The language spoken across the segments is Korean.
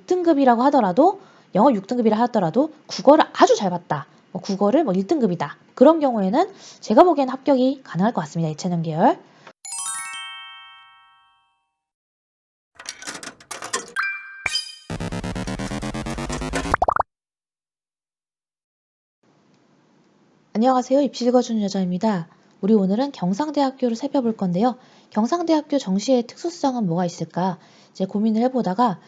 6등급이라고 하더라도 영어 6등급이라 하더라도 국어를 아주 잘 봤다. 국어를 1등급이다. 그런 경우에는 제가 보기엔 합격이 가능할 것 같습니다. 예체능 계열. 안녕하세요. 입시 읽어주는 여자입니다. 우리 오늘은 경상대학교를 살펴볼 건데요. 경상대학교 정시의 특수성은 뭐가 있을까? 이제 고민을 해보다가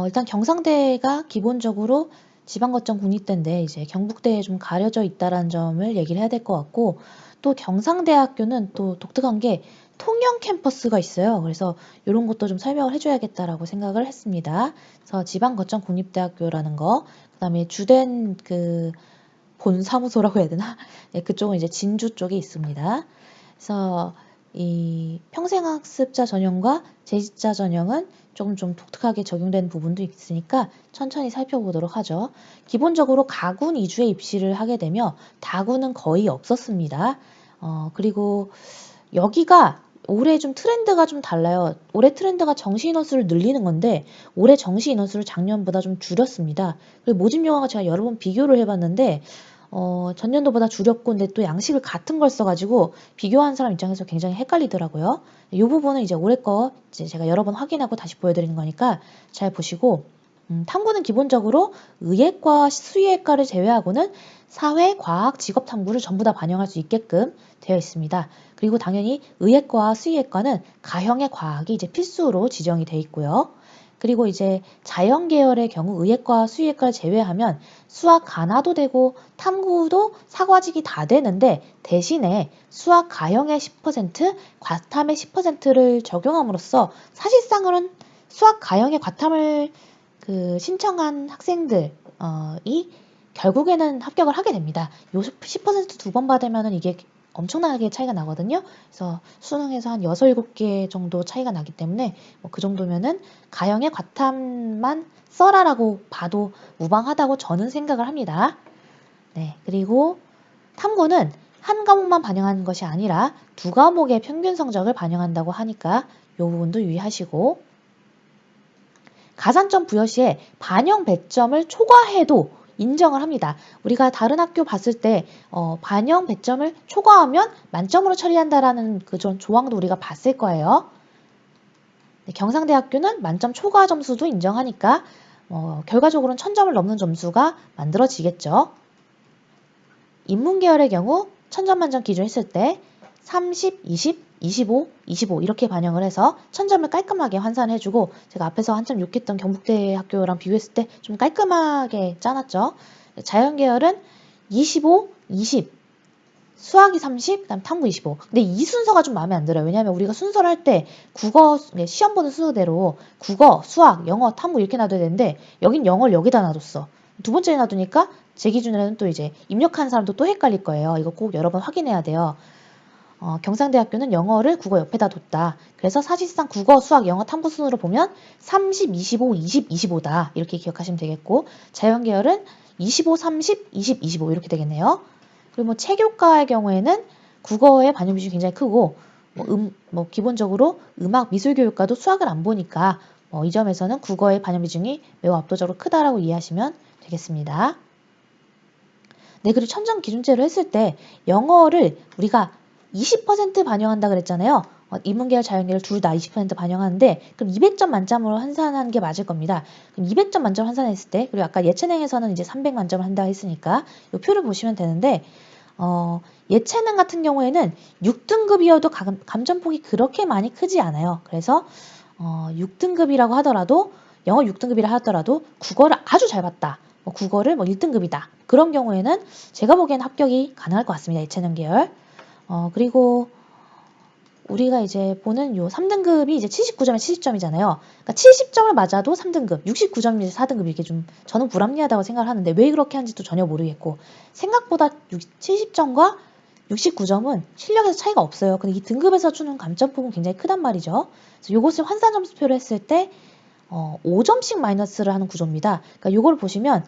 일단 경상대가 기본적으로 지방거점 국립대인데 이제 경북대에 좀 가려져 있다는 점을 얘기를 해야 될 것 같고, 또 경상대학교는 또 독특한 게 통영 캠퍼스가 있어요. 그래서 이런 것도 좀 설명을 해줘야겠다라고 생각을 했습니다. 그래서 지방거점 국립대학교라는 거, 그다음에 주된 본 사무소라고 해야 되나? 네, 그쪽은 이제 진주 쪽에 있습니다. 그래서 이 평생학습자 전형과 재직자 전형은 조금 좀 독특하게 적용된 부분도 있으니까 천천히 살펴보도록 하죠. 기본적으로 가군 위주의 입시를 하게 되며 다군은 거의 없었습니다. 그리고 여기가 올해 좀 트렌드가 좀 달라요. 올해 트렌드가 정시 인원수를 늘리는 건데 올해 정시 인원수를 작년보다 좀 줄였습니다. 그리고 모집 영화가 제가 여러 번 비교를 해봤는데 전년도보다 줄였고, 근데 또 양식을 같은 걸 써가지고 비교하는 사람 입장에서 굉장히 헷갈리더라고요. 이 부분은 이제 올해 거 이제 제가 여러 번 확인하고 다시 보여드리는 거니까 잘 보시고, 탐구는 기본적으로 의예과, 수의예과를 제외하고는 사회, 과학, 직업 탐구를 전부 다 반영할 수 있게끔 되어 있습니다. 그리고 당연히 의예과와 수의예과는 가형의 과학이 이제 필수로 지정이 되어 있고요. 그리고 이제 자연 계열의 경우 의예과, 수의예과를 제외하면 수학 가나도 되고 탐구도 사과직이 다 되는데, 대신에 수학 가형의 10%, 과탐의 10%를 적용함으로써 사실상으로는 수학 가형의 과탐을 신청한 학생들이 결국에는 합격을 하게 됩니다. 요 10% 두 번 받으면 이게 엄청나게 차이가 나거든요. 그래서 수능에서 한 6, 7개 정도 차이가 나기 때문에 그 정도면은 가형의 과탐만 써라라고 봐도 무방하다고 저는 생각을 합니다. 네, 그리고 탐구는 한 과목만 반영하는 것이 아니라 두 과목의 평균 성적을 반영한다고 하니까 이 부분도 유의하시고, 가산점 부여 시에 반영 배점을 초과해도 인정을 합니다. 우리가 다른 학교 봤을 때 반영 배점을 초과하면 만점으로 처리한다라는 그런 조항도 우리가 봤을 거예요. 네, 경상대학교는 만점 초과 점수도 인정하니까 결과적으로는 1000점을 넘는 점수가 만들어지겠죠. 인문계열의 경우 1000점 만점 기준 했을 때 30, 20, 25, 25 이렇게 반영을 해서 1000점을 깔끔하게 환산해주고, 제가 앞에서 한참 욕했던 경북대 학교랑 비교했을 때 좀 깔끔하게 짜놨죠. 자연계열은 25, 20, 수학이 30, 그다음 탐구 25. 근데 이 순서가 좀 마음에 안 들어요. 왜냐하면 우리가 순서를 할 때 국어, 시험 보는 순서대로 국어, 수학, 영어, 탐구 이렇게 놔둬야 되는데 여긴 영어를 여기다 놔뒀어. 두 번째에 놔두니까 제 기준에는 또 이제 입력하는 사람도 또 헷갈릴 거예요. 이거 꼭 여러 번 확인해야 돼요. 경상대학교는 영어를 국어 옆에다 뒀다. 그래서 사실상 국어, 수학, 영어 탐구 순으로 보면 30, 25, 20, 25다. 이렇게 기억하시면 되겠고, 자연계열은 25, 30, 20, 25 이렇게 되겠네요. 그리고 체교과의 경우에는 국어의 반영 비중이 굉장히 크고, 기본적으로 음악, 미술교육과도 수학을 안 보니까 이 점에서는 국어의 반영 비중이 매우 압도적으로 크다라고 이해하시면 되겠습니다. 네, 그리고 천점 기준제로 했을 때 영어를 우리가 20% 반영한다 그랬잖아요. 인문계열, 자연계열 둘 다 20% 반영하는데, 그럼 200점 만점으로 환산하는 게 맞을 겁니다. 그럼 200점 만점 환산했을 때, 그리고 아까 예체능에서는 이제 300 만점을 한다 했으니까 이 표를 보시면 되는데, 예체능 같은 경우에는 6등급이어도 감점폭이 그렇게 많이 크지 않아요. 그래서 6등급이라고 하더라도, 영어 6등급이라 하더라도 국어를 아주 잘 봤다. 국어를 1등급이다. 그런 경우에는 제가 보기엔 합격이 가능할 것 같습니다. 예체능 계열. 그리고 우리가 이제 보는 요 3등급이 이제 79점에 70점이잖아요. 그러니까 70점을 맞아도 3등급, 69점이 이제 4등급, 이게 좀 저는 불합리하다고 생각을 하는데 왜 그렇게 하는지도 전혀 모르겠고, 생각보다 70점과 69점은 실력에서 차이가 없어요. 근데 이 등급에서 주는 감점폭은 굉장히 크단 말이죠. 그래서 이것을 환산 점수표로 했을 때 5점씩 마이너스를 하는 구조입니다. 그러니까 요걸 보시면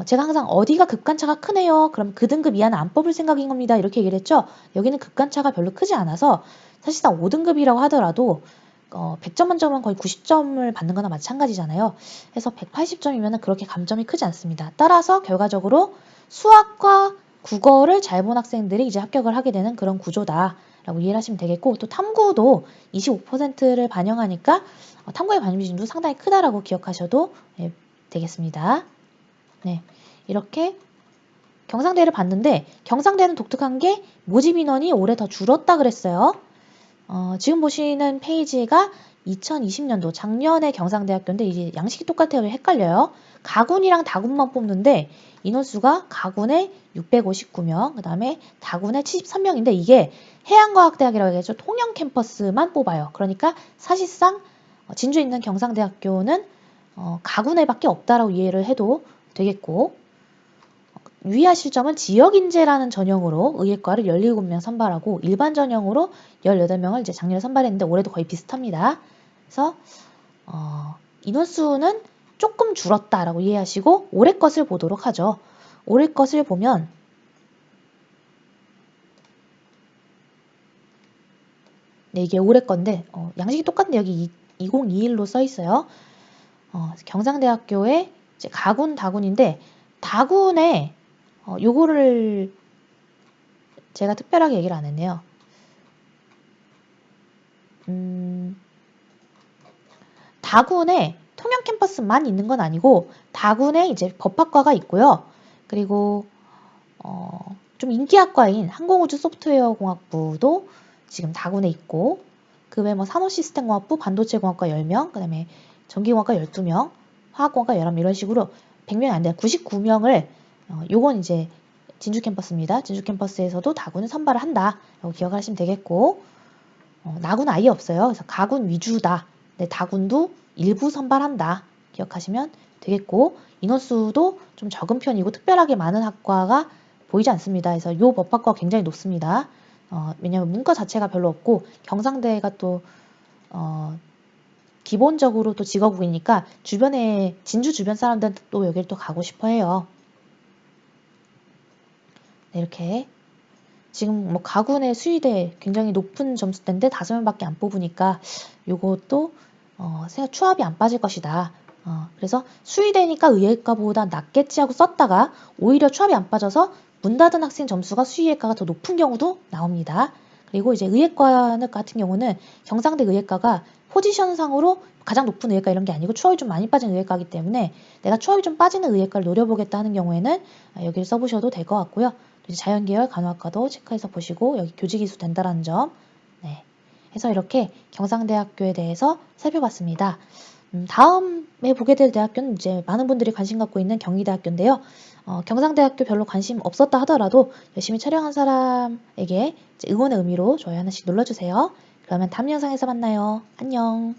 제가 항상 어디가 급간차가 크네요. 그럼 그 등급 이하는 안 뽑을 생각인 겁니다. 이렇게 얘기를 했죠. 여기는 급간차가 별로 크지 않아서 사실상 5등급이라고 하더라도 100점 만점은 거의 90점을 받는 거나 마찬가지잖아요. 그래서 180점이면 그렇게 감점이 크지 않습니다. 따라서 결과적으로 수학과 국어를 잘 본 학생들이 이제 합격을 하게 되는 그런 구조다라고 이해를 하시면 되겠고, 또 탐구도 25%를 반영하니까 탐구의 반영 비중도 상당히 크다라고 기억하셔도 되겠습니다. 네, 이렇게 경상대를 봤는데 경상대는 독특한 게 모집 인원이 올해 더 줄었다 그랬어요. 지금 보시는 페이지가 2020년도 작년에 경상대학교인데 이게 양식이 똑같아요. 헷갈려요. 가군이랑 다군만 뽑는데 인원수가 가군에 659명, 그 다음에 다군에 73명인데 이게 해양과학대학이라고 해서 통영 캠퍼스만 뽑아요. 그러니까 사실상 진주에 있는 경상대학교는 가군에밖에 없다라고 이해를 해도 되겠고, 유의하실 점은 지역인재라는 전형으로 의예과를 17명 선발하고 일반 전형으로 18명을 이제 작년에 선발했는데 올해도 거의 비슷합니다. 그래서 인원수는 조금 줄었다라고 이해하시고 올해 것을 보도록 하죠. 올해 것을 보면 네, 이게 올해 건데 양식이 똑같은데 여기 2021로 써 있어요. 경상대학교의 이제 가군, 다군인데 다군에 요거를 제가 특별하게 얘기를 안 했네요. 다군에 통영 캠퍼스만 있는 건 아니고 다군에 이제 법학과가 있고요. 그리고 좀 인기학과인 항공우주 소프트웨어공학부도 지금 다군에 있고, 그 외에 뭐 산업시스템공학부, 반도체공학과 10명, 그 다음에 전기공학과 12명, 화학공학과 11명 이런 식으로 100명이 안 돼요. 99명을 요건 이제 진주 캠퍼스입니다. 진주 캠퍼스에서도 다군을 선발을 한다라고 기억하시면 되겠고, 나군 아예 없어요. 그래서 가군 위주다. 네, 다군도 일부 선발한다. 기억하시면 되겠고, 인원수도 좀 적은 편이고 특별하게 많은 학과가 보이지 않습니다. 그래서 이 법학과가 굉장히 높습니다. 왜냐하면 문과 자체가 별로 없고 경상대가 또 기본적으로 또 직업국이니까 주변에 진주 주변 사람들은 또 여기를 또 가고 싶어 해요. 네, 이렇게 지금 뭐 가군의 수의대 굉장히 높은 점수대인데 5명밖에 안 뽑으니까 요것도 추합이 안 빠질 것이다. 그래서 수의대니까 의예과보다 낫겠지 하고 썼다가 오히려 추합이 안 빠져서 문 닫은 학생 점수가 수의예과가 더 높은 경우도 나옵니다. 그리고 이제 의예과 같은 경우는 경상대 의예과가 포지션상으로 가장 높은 의예과 이런 게 아니고 추합이 좀 많이 빠진 의예과이기 때문에 내가 추합이 좀 빠지는 의예과를 노려보겠다 하는 경우에는 여기를 써보셔도 될 것 같고요. 자연계열 간호학과도 체크해서 보시고 여기 교직이수 된다라는 점. 네. 해서 이렇게 경상대학교에 대해서 살펴봤습니다. 다음에 보게 될 대학교는 이제 많은 분들이 관심 갖고 있는 경희대학교인데요. 경상대학교 별로 관심 없었다 하더라도 열심히 촬영한 사람에게 응원의 의미로 좋아요 하나씩 눌러주세요. 그러면 다음 영상에서 만나요. 안녕.